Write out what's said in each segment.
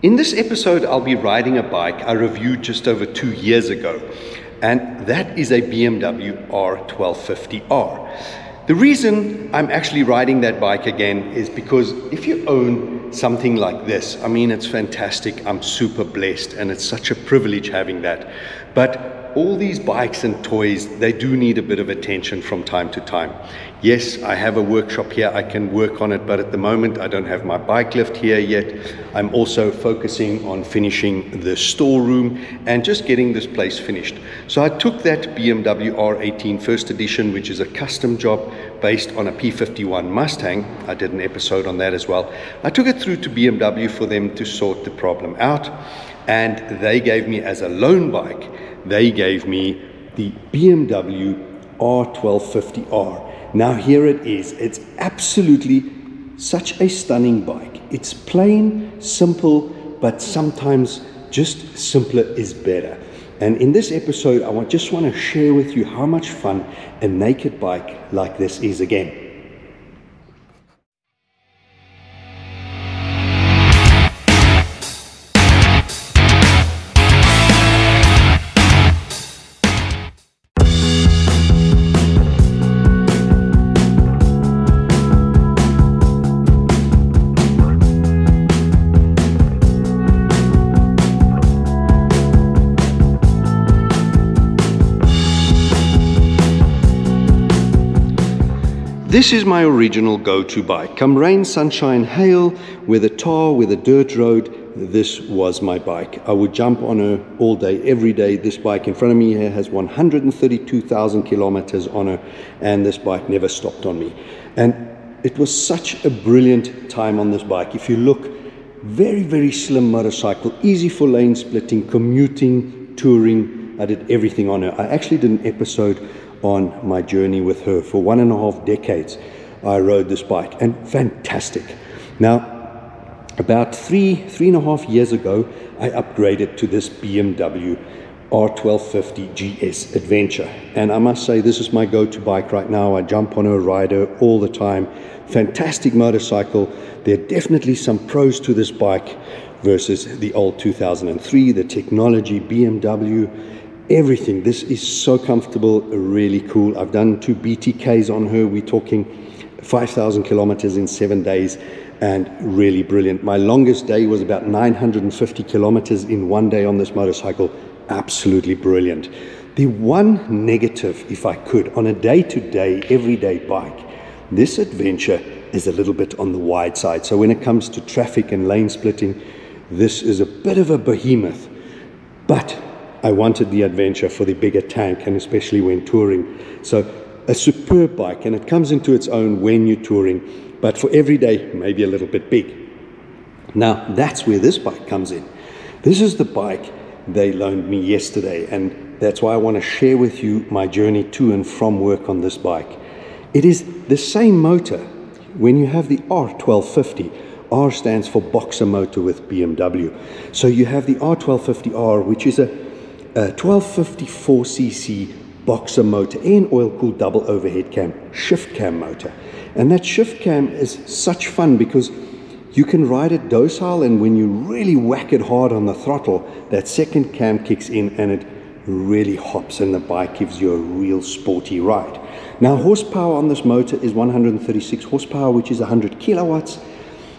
In this episode, I'll be riding a bike I reviewed just over 2 years ago, and that is a BMW R1250R. The reason I'm actually riding that bike again is because if you own something like this, I mean, it's fantastic. I'm super blessed, and it's such a privilege having that. But all these bikes and toys, they do need a bit of attention from time to time. Yes, I have a workshop here, I can work on it, but at the moment I don't have my bike lift here yet. I'm also focusing on finishing the storeroom and just getting this place finished. So I took that BMW R18 first edition, which is a custom job based on a P51 Mustang. I did an episode on that as well. I took it through to BMW for them to sort the problem out, and they gave me, as a loan bike, they gave me the BMW R1250R. Now here it is. It's absolutely such a stunning bike. It's plain, simple, but sometimes just simpler is better. And in this episode, I just want to share with you how much fun a naked bike like this is again. This is my original go-to bike. Come rain, sunshine, hail, whether tar, whether dirt road, this was my bike. I would jump on her all day, every day. This bike in front of me here has 132,000 kilometers on her, and this bike never stopped on me. And it was such a brilliant time on this bike. If you look, very, very slim motorcycle, easy for lane splitting, commuting, touring. I did everything on her. I actually did an episode on my journey with her. For 1.5 decades I rode this bike, and fantastic. Now about three and a half years ago, I upgraded to this BMW R1250 GS Adventure, and I must say this is my go-to bike right now. I jump on her, ride her all the time. Fantastic motorcycle. There are definitely some pros to this bike versus the old 2003, the technology, BMW, everything. This is so comfortable, really cool. I've done 2 BTKs on her. We're talking 5,000 kilometers in 7 days, and really brilliant. My longest day was about 950 kilometers in 1 day on this motorcycle. Absolutely brilliant. The one negative, if I could, on a day-to-day, everyday bike, this Adventure is a little bit on the wide side. So when it comes to traffic and lane splitting, this is a bit of a behemoth. But I wanted the Adventure for the bigger tank, and especially when touring. So a superb bike, and it comes into its own when you're touring, but for every day, maybe a little bit big. Now, that's where this bike comes in. This is the bike they loaned me yesterday, and that's why I want to share with you my journey to and from work on this bike. It is the same motor. When you have the R1250, R stands for boxer motor with BMW. So you have the R1250R, which is a 1254cc boxer motor, and oil-cooled double overhead cam, shift cam motor. And that shift cam is such fun because you can ride it docile, and when you really whack it hard on the throttle, that second cam kicks in and it really hops, and the bike gives you a real sporty ride. Now, horsepower on this motor is 136 horsepower, which is 100 kilowatts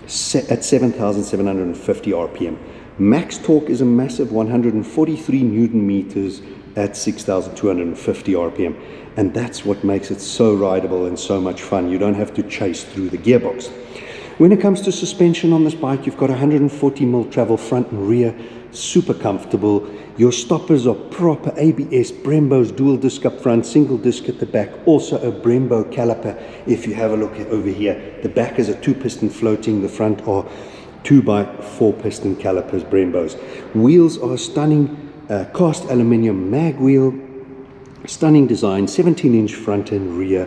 at 7,750 RPM. Max torque is a massive 143 Newton meters at 6,250 RPM. And that's what makes it so rideable and so much fun. You don't have to chase through the gearbox. When it comes to suspension on this bike, you've got 140mm travel front and rear, super comfortable. Your stoppers are proper ABS, Brembo's dual disc up front, single disc at the back, also a Brembo caliper. If you have a look over here, the back is a 2-piston floating, the front are 2x4 piston calipers, Brembo's. Wheels are stunning, cast aluminium mag wheel, stunning design, 17-inch front and rear,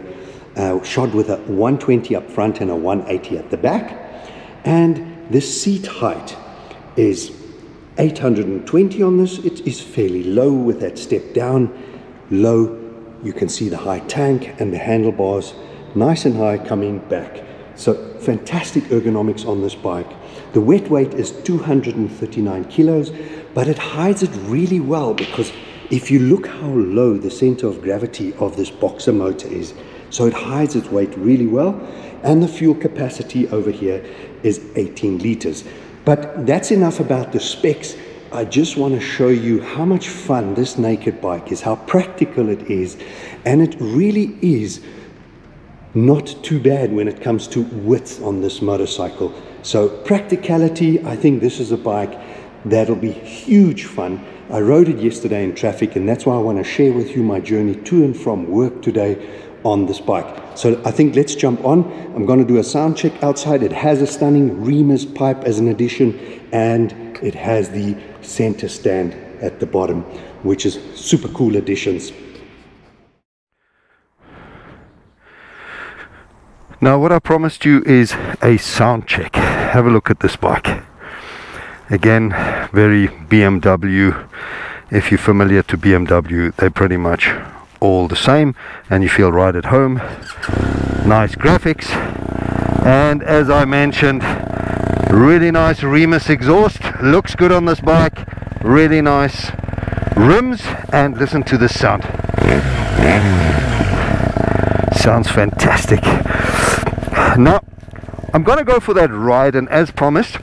shod with a 120 up front and a 180 at the back. And the seat height is 820 on this. It is fairly low with that step down low. You can see the high tank and the handlebars nice and high coming back. So fantastic ergonomics on this bike. The wet weight is 239 kilos, but it hides it really well, because if you look how low the center of gravity of this boxer motor is, so it hides its weight really well. And the fuel capacity over here is 18 liters. But that's enough about the specs. I just want to show you how much fun this naked bike is, how practical it is, and it really is not too bad when it comes to width on this motorcycle. So practicality, I think this is a bike that'll be huge fun. I rode it yesterday in traffic, and that's why I want to share with you my journey to and from work today on this bike. So I think let's jump on. I'm going to do a sound check outside. It has a stunning Remus pipe as an addition, and it has the center stand at the bottom, which is super cool additions. Now what I promised you is a sound check. Have a look at this bike. Again, very BMW. If you're familiar to BMW, they're pretty much all the same, and you feel right at home. Nice graphics, and as I mentioned, really nice Remus exhaust. Looks good on this bike. Really nice rims, and listen to this sound. Sounds fantastic. Now I'm gonna go for that ride, and as promised,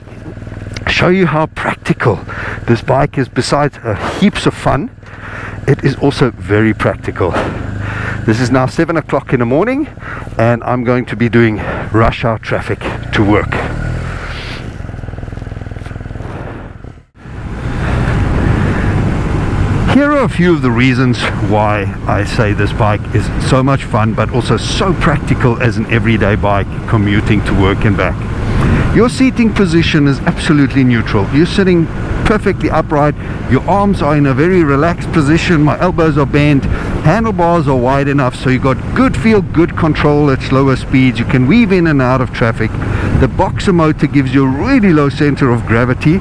show you how practical this bike is. Besides heaps of fun, it is also very practical. This is now 7 o'clock in the morning, and I'm going to be doing rush hour traffic to work. Here are a few of the reasons why I say this bike is so much fun, but also so practical as an everyday bike commuting to work and back. Your seating position is absolutely neutral. You're sitting perfectly upright. Your arms are in a very relaxed position. My elbows are bent. Handlebars are wide enough, so you got good feel, good control at slower speeds. You can weave in and out of traffic. The boxer motor gives you a really low center of gravity,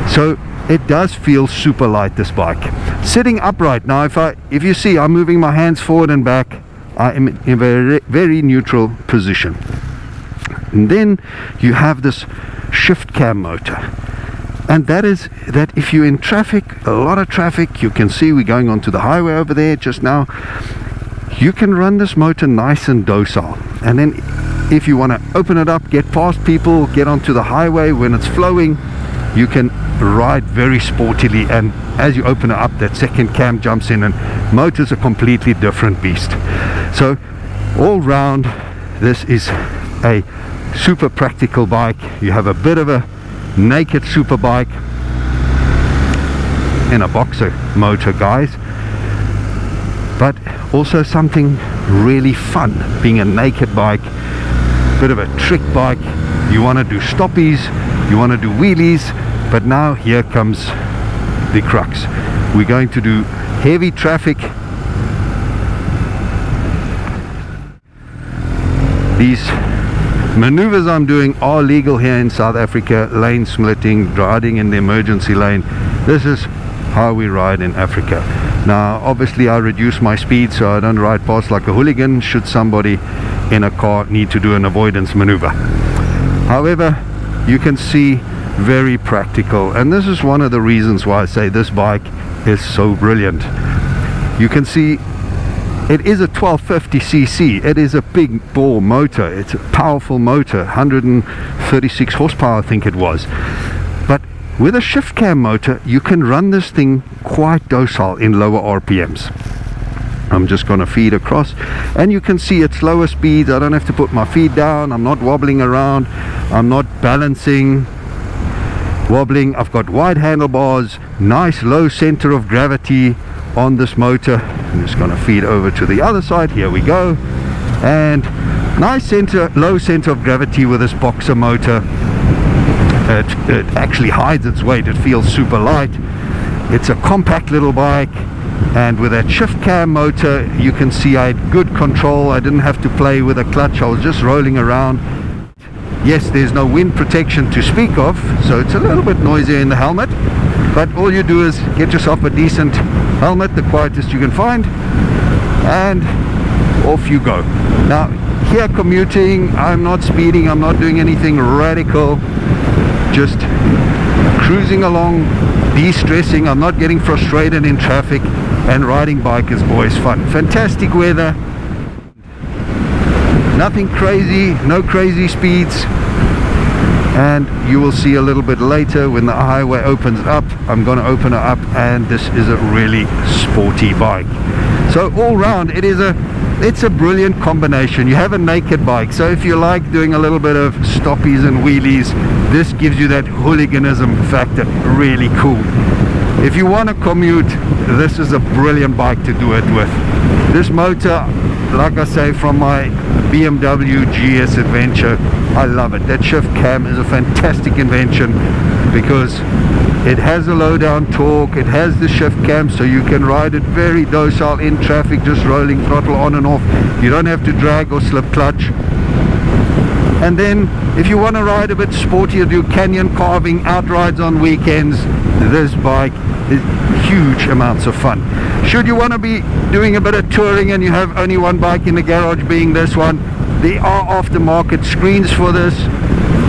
so it does feel super light, this bike. Sitting upright, now if you see I'm moving my hands forward and back, I am in a very neutral position. And then you have this shift cam motor, and that is that if you're in traffic, a lot of traffic, you can see we're going onto the highway over there just now, you can run this motor nice and docile. And then if you want to open it up, get past people, get onto the highway when it's flowing, you can ride very sportily, and as you open it up, that second cam jumps in, and motor's a completely different beast. So all round, this is a super practical bike. You have a bit of a naked super bike in a boxer motor, guys, but also something really fun, being a naked bike, bit of a trick bike. You want to do stoppies, you want to do wheelies, but now here comes the crux. We're going to do heavy traffic. These maneuvers I'm doing are legal here in South Africa. Lane splitting, riding in the emergency lane. This is how we ride in Africa. Now obviously I reduce my speed so I don't ride past like a hooligan should somebody in a car need to do an avoidance maneuver. However, you can see very practical, and this is one of the reasons why I say this bike is so brilliant. You can see it is a 1250cc. It is a big bore motor. It's a powerful motor, 136 horsepower I think it was. But with a shift cam motor you can run this thing quite docile in lower RPMs. I'm just going to feed across, and you can see at slower speeds I don't have to put my feet down. I'm not wobbling around, I'm not balancing, wobbling. I've got wide handlebars, nice low center of gravity on this motor. I'm just going to feed over to the other side. Here we go. And nice low center of gravity with this boxer motor. It actually hides its weight. It feels super light. It's a compact little bike, and with that shift cam motor you can see I had good control. I didn't have to play with a clutch. I was just rolling around. Yes, there's no wind protection to speak of, so it's a little bit noisier in the helmet, but all you do is get yourself a decent helmet, the quietest you can find, and off you go. Now here commuting, I'm not speeding, I'm not doing anything radical, just cruising along, de-stressing. I'm not getting frustrated in traffic, and riding bike is always fun. Fantastic weather, nothing crazy, no crazy speeds. And you will see a little bit later when the highway opens up, I'm going to open it up, and this is a really sporty bike. So all round it's a brilliant combination. You have a naked bike, so if you like doing a little bit of stoppies and wheelies, this gives you that hooliganism factor. Really cool. If you want to commute, this is a brilliant bike to do it with. This motor, like I say, from my BMW GS Adventure, I love it. That shift cam is a fantastic invention because it has a low down torque, it has the shift cam, so you can ride it very docile in traffic, just rolling throttle on and off. You don't have to drag or slip clutch. And then if you want to ride a bit sportier, do canyon carving, outrides on weekends, this bike is huge amounts of fun. Should you want to be doing a bit of touring and you have only one bike in the garage, being this one, there are aftermarket screens for this,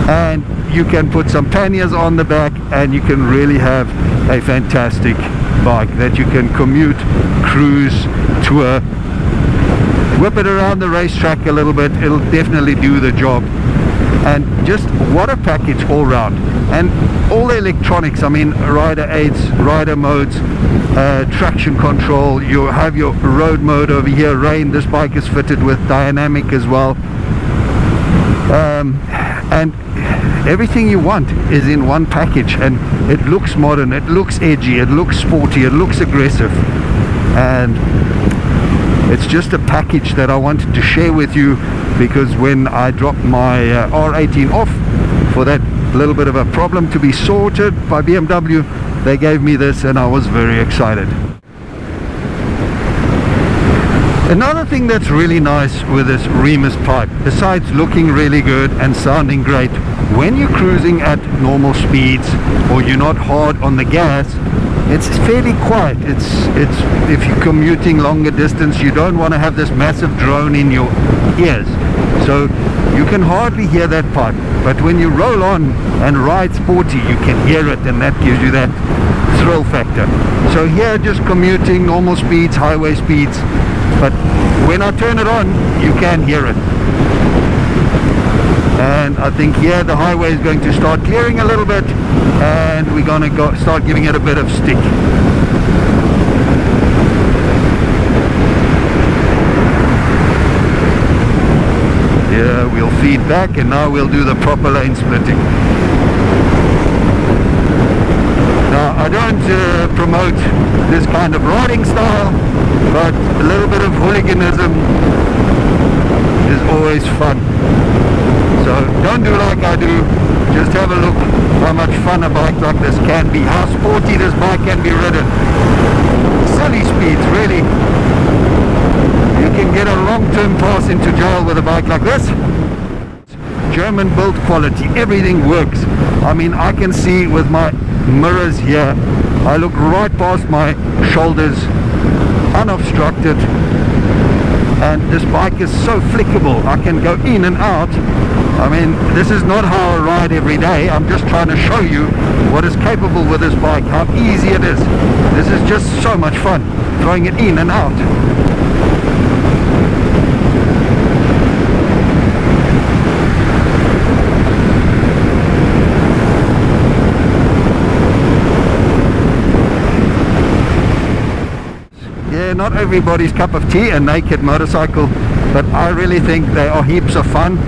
and you can put some panniers on the back, and you can really have a fantastic bike that you can commute, cruise, tour, whip it around the racetrack a little bit. It'll definitely do the job. And just what a package all round. And all the electronics, I mean, rider aids, rider modes, traction control, you have your road mode over here, rain. This bike is fitted with dynamic as well, and everything you want is in one package, and it looks modern, it looks edgy, it looks sporty, it looks aggressive, and it's just a package that I wanted to share with you, because when I dropped my R18 off for that little bit of a problem to be sorted by BMW, they gave me this, and I was very excited. Another thing that's really nice with this Remus pipe, besides looking really good and sounding great, when you're cruising at normal speeds or you're not hard on the gas, it's fairly quiet. It's if you're commuting longer distance, you don't want to have this massive drone in your ears, so you can hardly hear that pipe. But when you roll on and ride sporty, you can hear it, and that gives you that thrill factor. So here, just commuting, normal speeds, highway speeds, but when I turn it on, you can hear it. And I think here the highway is going to start clearing a little bit, and we're going to start giving it a bit of stick. Yeah, we'll feed back, and now we'll do the proper lane splitting. Now, I don't promote this kind of riding style, but a little bit of hooliganism is always fun. So don't do like I do, just have a look how much fun a bike like this can be, how sporty this bike can be ridden. Silly speeds, really. You can get a long-term pass into jail with a bike like this. German build quality, everything works. I mean, I can see with my mirrors here, I look right past my shoulders, unobstructed, and this bike is so flickable. I can go in and out. I mean, this is not how I ride every day. I'm just trying to show you what is capable with this bike, how easy it is. This is just so much fun, throwing it in and out. Yeah, not everybody's cup of tea, a naked motorcycle, but I really think they are heaps of fun.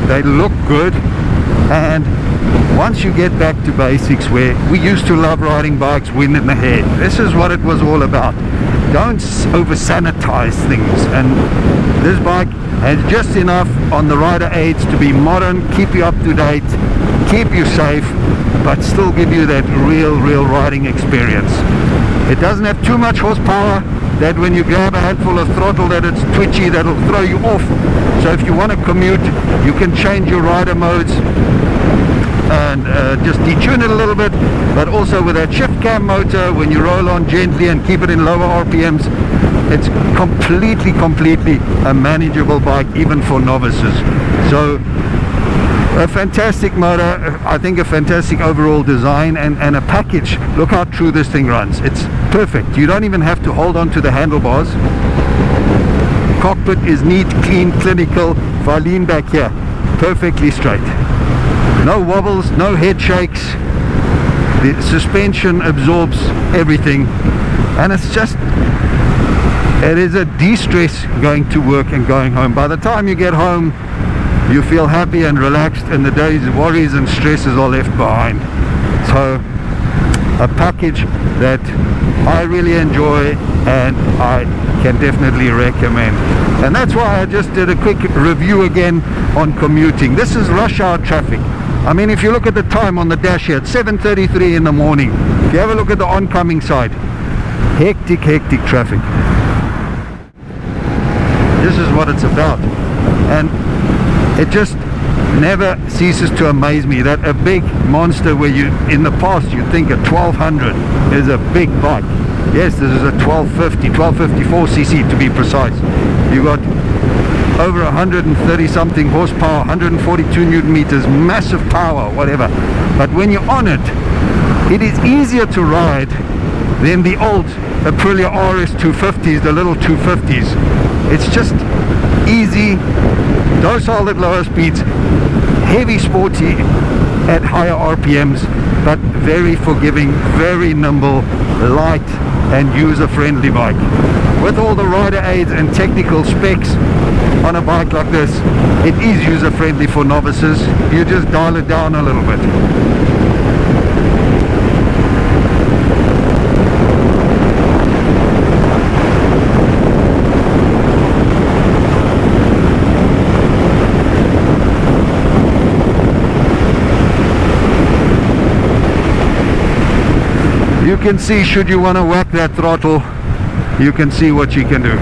They look good, and once you get back to basics, where we used to love riding bikes, wind in the hair, this is what it was all about. Don't over sanitize things, and this bike has just enough on the rider aids to be modern, keep you up to date, keep you safe, but still give you that real riding experience. It doesn't have too much horsepower, that when you grab a handful of throttle that it's twitchy, that'll throw you off. So if you want to commute, you can change your rider modes and just detune it a little bit. But also with that shift cam motor, when you roll on gently and keep it in lower RPMs, it's completely a manageable bike, even for novices. So A fantastic motor, I think a fantastic overall design, and a package. Look how true this thing runs. It's perfect. You don't even have to hold on to the handlebars. Cockpit is neat, clean, clinical. If I lean back here, perfectly straight. No wobbles, no head shakes. The suspension absorbs everything, and it's just, it is a de-stress going to work and going home. By the time you get home, you feel happy and relaxed, and the day's worries and stresses are left behind. So a package that I really enjoy and I can definitely recommend. And that's why I just did a quick review again on commuting. This is rush hour traffic. I mean, if you look at the time on the dash here, it's 7:33 in the morning. If you have a look at the oncoming side, hectic traffic. This is what it's about. And it just never ceases to amaze me that a big monster, where you, in the past, you think a 1200 is a big bike. Yes, this is a 1254 cc to be precise. You got over 130 something horsepower, 142 newton meters, massive power, whatever. But when you're on it, it is easier to ride than the old Aprilia RS 250s, the little 250s. It's just easy, docile at lower speeds, heavy sporty at higher RPMs, but very forgiving, very nimble, light and user-friendly bike. With all the rider aids and technical specs on a bike like this, it is user-friendly for novices. You just dial it down a little bit. You can see, should you want to whack that throttle, you can see what you can do.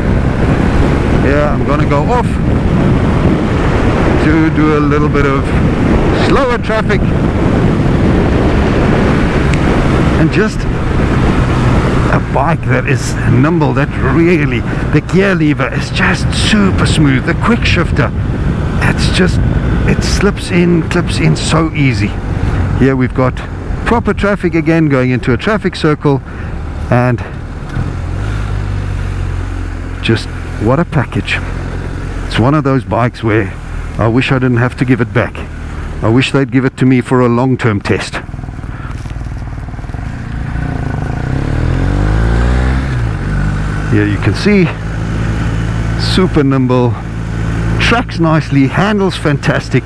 Yeah, I'm gonna go off to do a little bit of slower traffic, and just a bike that is nimble, that really, the gear lever is just super smooth, the quick shifter, it's just, it slips in, clips in so easy. Here we've got proper traffic again, going into a traffic circle, and just what a package. It's one of those bikes where I wish I didn't have to give it back. I wish they'd give it to me for a long-term test. Here you can see, super nimble, tracks nicely, handles fantastic.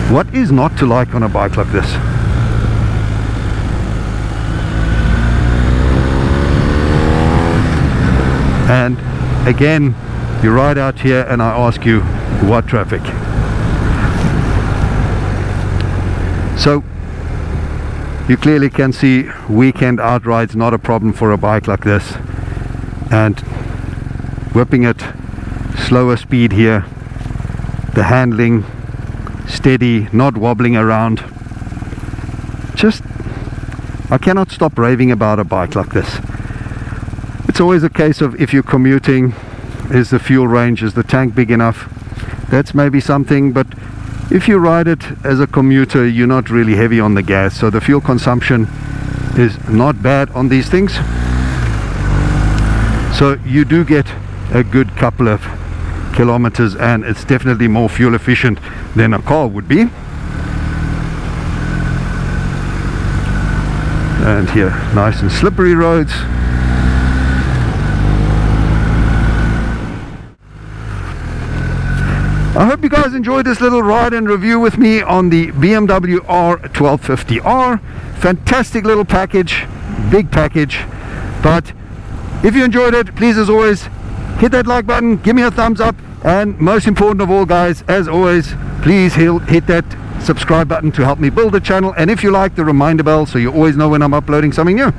What is not to like on a bike like this? And again, you ride out here and I ask you, what traffic? So you clearly can see weekend outrides not a problem for a bike like this, and whipping it slower speed here, the handling steady, not wobbling around. Just, I cannot stop raving about a bike like this. It's always a case of, if you're commuting, is the fuel range, is the tank big enough? That's maybe something, but if you ride it as a commuter, you're not really heavy on the gas, so the fuel consumption is not bad on these things. So you do get a good couple of kilometers, and it's definitely more fuel efficient than a car would be. And here, nice and slippery roads. I hope you guys enjoyed this little ride and review with me on the BMW R1250R. Fantastic little package, big package. But if you enjoyed it, please, as always, hit that like button, give me a thumbs up, and most important of all, guys, as always, please hit that subscribe button to help me build the channel, and if you like, the reminder bell so you always know when I'm uploading something new.